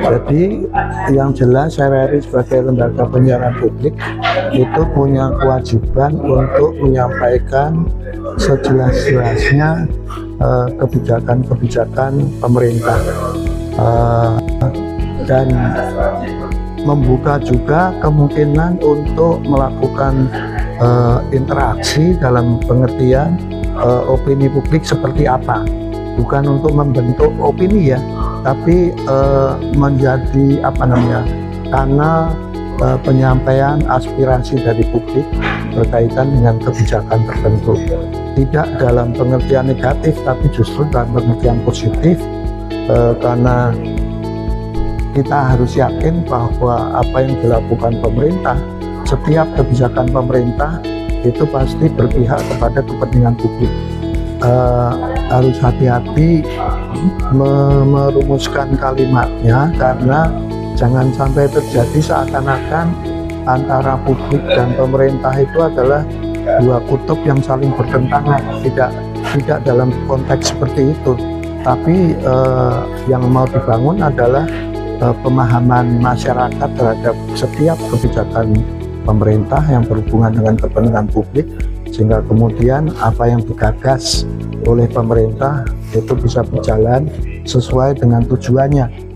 Jadi yang jelas RRI sebagai lembaga penyiaran publik itu punya kewajiban untuk menyampaikan sejelas-jelasnya kebijakan-kebijakan pemerintah dan membuka juga kemungkinan untuk melakukan interaksi dalam pengertian opini publik seperti apa. Bukan untuk membentuk opini ya, tapi menjadi kanal penyampaian aspirasi dari publik berkaitan dengan kebijakan tertentu. Tidak dalam pengertian negatif, tapi justru dalam pengertian positif, karena kita harus yakin bahwa apa yang dilakukan pemerintah, setiap kebijakan pemerintah itu pasti berpihak kepada kepentingan publik. Harus hati-hati merumuskan kalimatnya, karena jangan sampai terjadi seakan-akan antara publik dan pemerintah itu adalah dua kutub yang saling bertentangan. Tidak dalam konteks seperti itu, tapi yang mau dibangun adalah pemahaman masyarakat terhadap setiap kebijakan pemerintah yang berhubungan dengan kepentingan publik, sehingga kemudian apa yang digagas oleh pemerintah itu bisa berjalan sesuai dengan tujuannya.